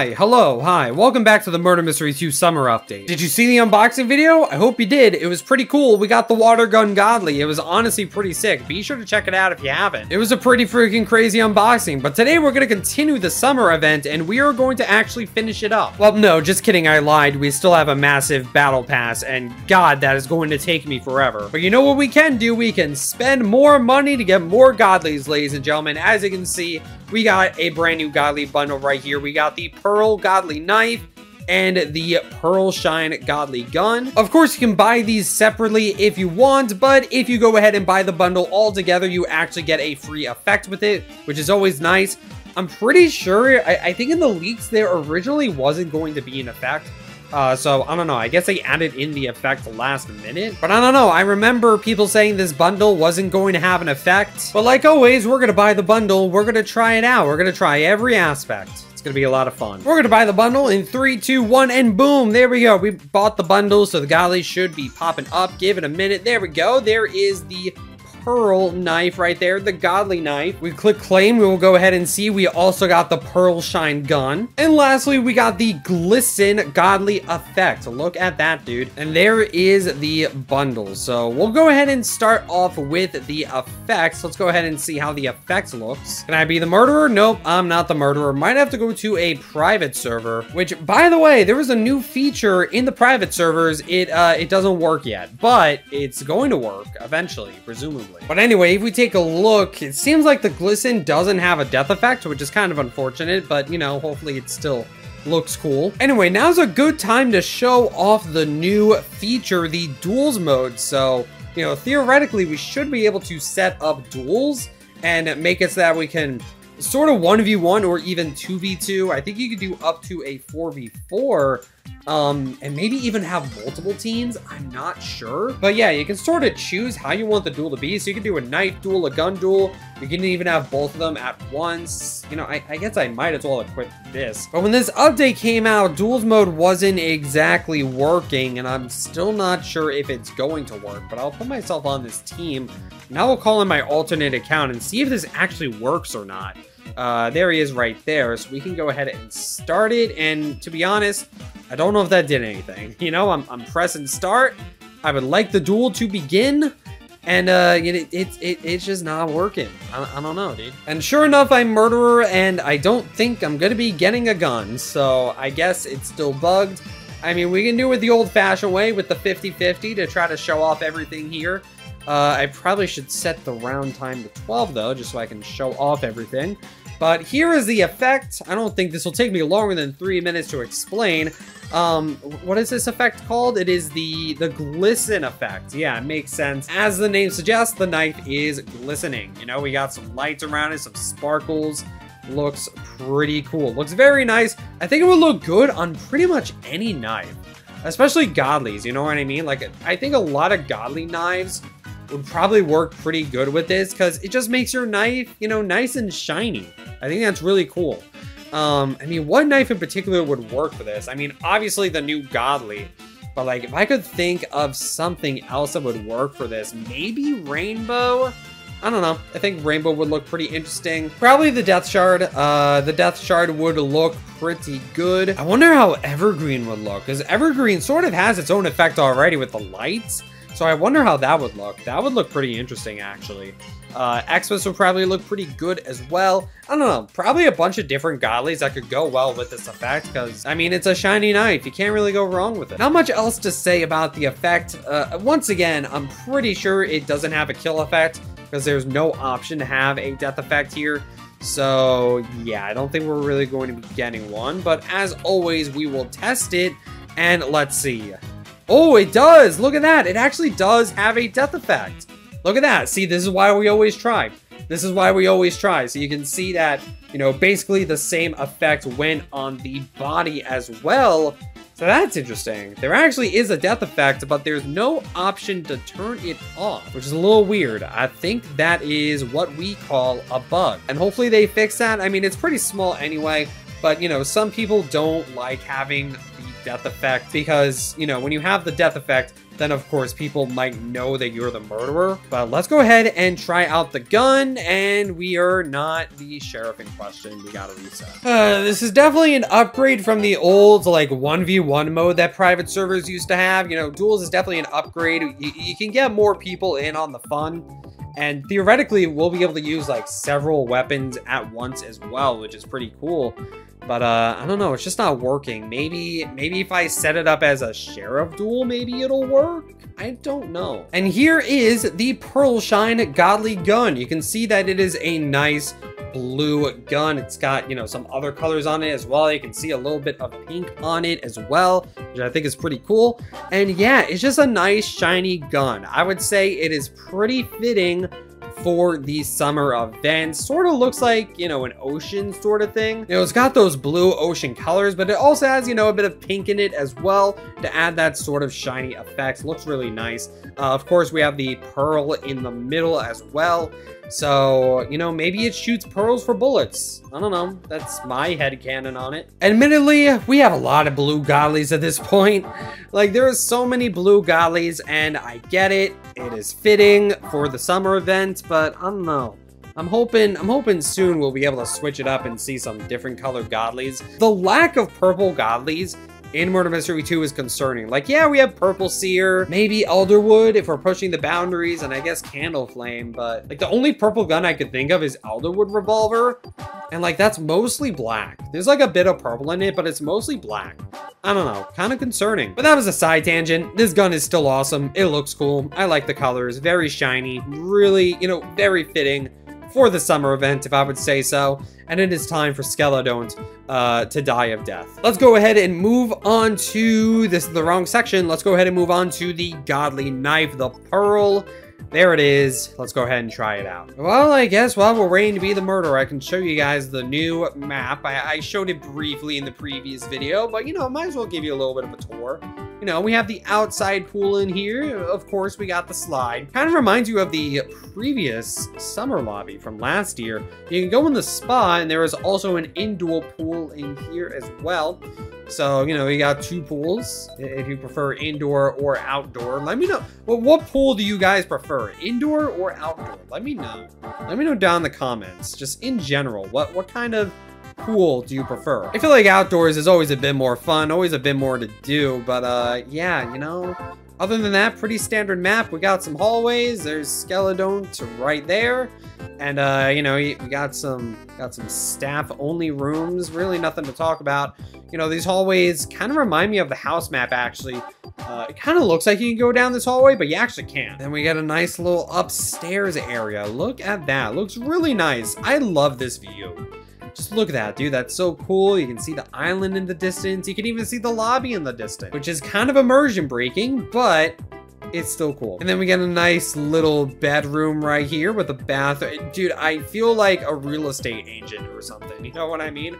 Hi, hello, hi. Welcome back to the Murder Mystery 2 Summer Update. Did you see the unboxing video? I hope you did. It was pretty cool. We got the water gun Godly. It was honestly pretty sick. Be sure to check it out if you haven't. It was a pretty freaking crazy unboxing, but today we're going to continue the summer event and we are going to actually finish it up. Well, no, just kidding. I lied. We still have a massive battle pass and God, that is going to take me forever. But you know what we can do? We can spend more money to get more Godlies, ladies and gentlemen. As you can see, we got a brand new Godly bundle right here. We got the Pearl Godly Knife and the Pearl Shine Godly Gun. Of course, you can buy these separately if you want, but if you go ahead and buy the bundle all together, you actually get a free effect with it, which is always nice. I'm pretty sure, I think in the leaks, there originally wasn't going to be an effect. So, I don't know. I guess they added in the effect last minute. But I don't know. I remember people saying this bundle wasn't going to have an effect. But like always, we're going to buy the bundle. We're going to try it out. We're going to try every aspect. It's going to be a lot of fun. We're going to buy the bundle in 3, 2, 1, and boom. There we go. We bought the bundle, so the Godlies should be popping up. Give it a minute. There we go. There is the Pearl knife right there, the Godly knife. We click claim. We will go ahead and see. We also got the Pearl Shine gun. And lastly, we got the Glisten Godly effect. Look at that, dude. And there is the bundle. So we'll go ahead and start off with the effects. Let's go ahead and see how the effect looks. Can I be the murderer? Nope, I'm not the murderer. Might have to go to a private server, which, by the way, there was a new feature in the private servers. It doesn't work yet, but it's going to work eventually, presumably. But anyway, if we take a look, it seems like the Glisten doesn't have a death effect, which is kind of unfortunate, but you know, hopefully it still looks cool. Anyway, now's a good time to show off the new feature, the duels mode. So, you know, theoretically, we should be able to set up duels and make it so that we can sort of 1v1 or even 2v2. I think you could do up to a 4v4. And maybe even have multiple teams. I'm not sure. But yeah, you can sort of choose how you want the duel to be. So you can do a knife duel, a gun duel. You can even have both of them at once. You know, I guess I might as well equip this. But when this update came out, duels mode wasn't exactly working. And I'm still not sure if it's going to work. But I'll put myself on this team. Now we'll call in my alternate account and see if this actually works or not. There he is right there. So we can go ahead and start it. And to be honest, I don't know if that did anything. You know, I'm pressing start. I would like the duel to begin. And it's just not working. I don't know, dude. And sure enough, I'm murderer. And I don't think I'm going to be getting a gun. So I guess it's still bugged. I mean, we can do it the old-fashioned way with the 50-50 to try to show off everything here. I probably should set the round time to 12, though, just so I can show off everything. But here is the effect. I don't think this will take me longer than 3 minutes to explain. What is this effect called? It is the glisten effect. Yeah, it makes sense. As the name suggests, the knife is glistening. You know, we got some lights around it, some sparkles. Looks pretty cool. Looks very nice. I think it would look good on pretty much any knife, especially Godlies, you know what I mean? Like, I think a lot of Godly knives would probably work pretty good with this because it just makes your knife, you know, nice and shiny. I think that's really cool. I mean, what knife in particular would work for this? I mean, obviously the new Godly, but like if I could think of something else that would work for this, maybe Rainbow? I don't know. I think Rainbow would look pretty interesting. Probably the Death Shard. The Death Shard would look pretty good. I wonder how Evergreen would look, because Evergreen sort of has its own effect already with the lights. So I wonder how that would look. That would look pretty interesting, actually. Xmas would probably look pretty good as well. I don't know. Probably a bunch of different Godlies that could go well with this effect because, I mean, it's a shiny knife. You can't really go wrong with it. Not much else to say about the effect. Once again, I'm pretty sure it doesn't have a kill effect because there's no option to have a death effect here. So, yeah, I don't think we're really going to be getting one. But as always, we will test it and let's see. Oh, it does. Look at that. It actually does have a death effect. Look at that. See, this is why we always try. This is why we always try. So you can see that, you know, basically the same effect went on the body as well. So that's interesting. There actually is a death effect, but there's no option to turn it off, which is a little weird. I think that is what we call a bug. And hopefully they fix that. I mean, it's pretty small anyway, but, you know, some people don't like having death effect because, you know, when you have the death effect, then of course people might know that you're the murderer. But let's go ahead and try out the gun, and we are not the sheriff in question. We gotta reset. This is definitely an upgrade from the old like 1v1 mode that private servers used to have. You know, duels is definitely an upgrade. You can get more people in on the fun. And theoretically, we'll be able to use like several weapons at once as well, which is pretty cool. But I don't know, it's just not working. Maybe if I set it up as a sheriff duel, maybe it'll work. I don't know. And here is the Pearl Shine Godly gun. You can see that it is a nice blue gun. It's got, you know, some other colors on it as well. You can see a little bit of pink on it as well, which I think is pretty cool. And yeah, it's just a nice shiny gun. I would say it is pretty fitting for the summer event. Sort of looks like, you know, an ocean sort of thing. You know, it's got those blue ocean colors, but it also has, you know, a bit of pink in it as well to add that sort of shiny effect. Looks really nice. Of course, we have the pearl in the middle as well. So, you know, maybe it shoots pearls for bullets. I don't know. That's my headcanon on it. Admittedly, we have a lot of blue Godlies at this point. Like, there are so many blue Godlies, and I get it. It is fitting for the summer event, but I don't know. I'm hoping soon we'll be able to switch it up and see some different colored Godlies. The lack of purple Godlies in Murder Mystery 2 is concerning. Like, yeah, we have Purple Seer, maybe Elderwood if we're pushing the boundaries, and I guess Candle Flame, but like the only purple gun I could think of is Elderwood Revolver, and like that's mostly black. There's like a bit of purple in it, but it's mostly black. I don't know, kind of concerning. But that was a side tangent. This gun is still awesome. It looks cool. I like the colors, very shiny, really, you know, very fitting for the summer event, if I would say so. And it is time for Skeledont to die of death. Let's go ahead and move on to, this is the wrong section. Let's go ahead and move on to the Godly Knife, the Pearl. There it is. Let's go ahead and try it out. Well, I guess while we're waiting to be the murderer, I can show you guys the new map. I showed it briefly in the previous video, but you know, might as well give you a little bit of a tour. You know, we have the outside pool in here. Of course, we got the slide. Kind of reminds you of the previous summer lobby from last year. You can go in the spa, and there is also an indoor pool in here as well. So, you know, you got two pools. If you prefer indoor or outdoor, let me know. Well, what pool do you guys prefer? Indoor or outdoor? Let me know. Let me know down in the comments. Just in general, what kind of pool do you prefer? I feel like outdoors is always a bit more fun, always a bit more to do, but yeah, you know, other than that, pretty standard map. We got some hallways. There's Skeledont right there, and you know, we got some staff only rooms. Really nothing to talk about. You know, these hallways kind of remind me of the house map, actually. It kind of looks like you can go down this hallway, but you actually can't. Then we got a nice little upstairs area. Look at that. Looks really nice. I love this view. Just look at that, dude. That's so cool. You can see the island in the distance. You can even see the lobby in the distance, which is kind of immersion breaking, but it's still cool. And then we get a nice little bedroom right here with a bathroom. Dude, I feel like a real estate agent or something. You know what I mean?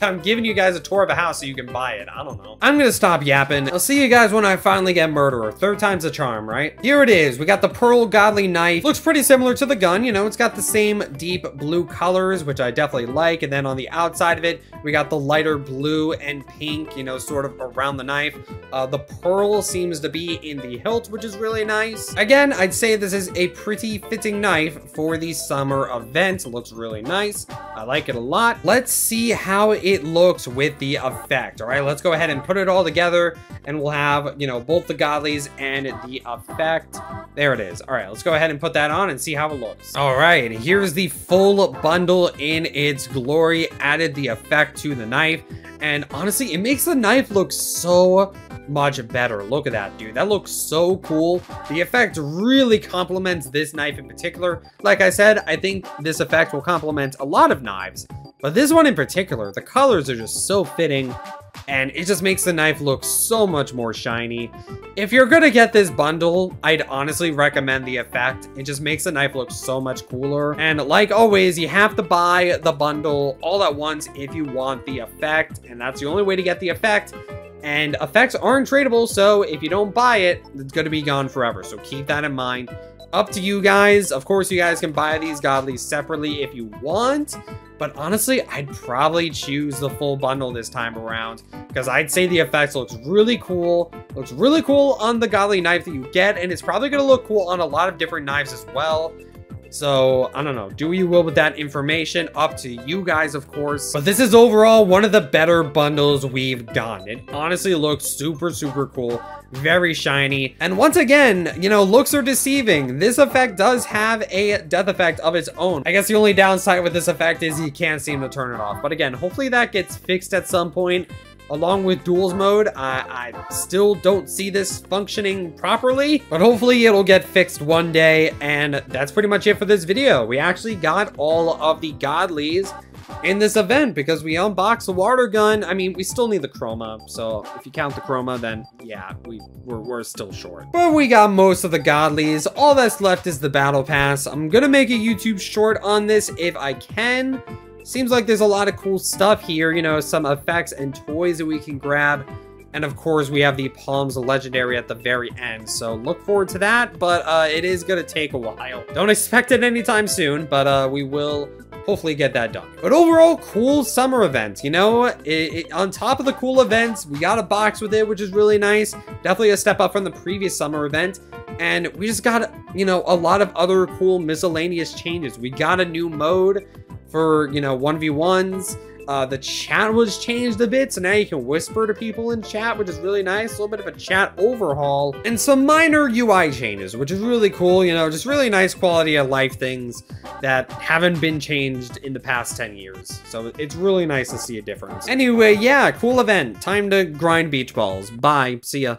I'm giving you guys a tour of a house so you can buy it. I don't know. I'm gonna stop yapping. I'll see you guys when I finally get murderer. Third time's a charm, right? Here it is. We got the Pearl Godly Knife. Looks pretty similar to the gun. You know, it's got the same deep blue colors, which I definitely like. And then on the outside of it, we got the lighter blue and pink, you know, sort of around the knife. The pearl seems to be in the hilt, which is really nice. Again, I'd say this is a pretty fitting knife for the summer event. It looks really nice. I like it a lot. Let's see how it looks with the effect. All right, let's go ahead and put it all together, and we'll have, you know, both the Godlies and the effect. There it is. All right, let's go ahead and put that on and see how it looks. All right, here's the full bundle in its glory. Added the effect to the knife, and honestly, it makes the knife look so much better. Look at that, dude. That looks so cool. The effect really complements this knife in particular. Like I said, I think this effect will complement a lot of knives, but this one in particular, the colors are just so fitting, and it just makes the knife look so much more shiny. If you're gonna get this bundle, I'd honestly recommend the effect. It just makes the knife look so much cooler. And like always, you have to buy the bundle all at once if you want the effect, and that's the only way to get the effect. And effects aren't tradable, so if you don't buy it, it's going to be gone forever. So keep that in mind. Up to you guys. Of course, you guys can buy these Godlies separately if you want. But honestly, I'd probably choose the full bundle this time around, because I'd say the effects looks really cool. Looks really cool on the Godly knife that you get, and it's probably going to look cool on a lot of different knives as well. So, I don't know. Do what you will with that information. Up to you guys, of course. But this is overall one of the better bundles we've done. It honestly looks super, super cool. Very shiny. And once again, you know, looks are deceiving. This effect does have a death effect of its own. I guess the only downside with this effect is you can't seem to turn it off. But again, hopefully that gets fixed at some point. Along with duels mode, I still don't see this functioning properly, but hopefully it'll get fixed one day. And that's pretty much it for this video. We actually got all of the Godlies in this event because we unboxed the water gun. I mean, we still need the chroma, so if you count the chroma, then yeah, we're still short. But we got most of the Godlies. All that's left is the battle pass. I'm gonna make a YouTube short on this if I can. Seems like there's a lot of cool stuff here, you know, some effects and toys that we can grab. And of course, we have the Palms Legendary at the very end. So look forward to that, but it is going to take a while. Don't expect it anytime soon, but we will hopefully get that done. But overall, cool summer event, you know, on top of the cool events, we got a box with it, which is really nice. Definitely a step up from the previous summer event. And we just got, you know, a lot of other cool miscellaneous changes. We got a new mode for, you know, 1v1s. The chat was changed a bit, so now you can whisper to people in chat, which is really nice. A little bit of a chat overhaul. And some minor UI changes, which is really cool. You know, just really nice quality of life things that haven't been changed in the past 10 years. So it's really nice to see a difference. Anyway, yeah, cool event. Time to grind beach balls. Bye. See ya.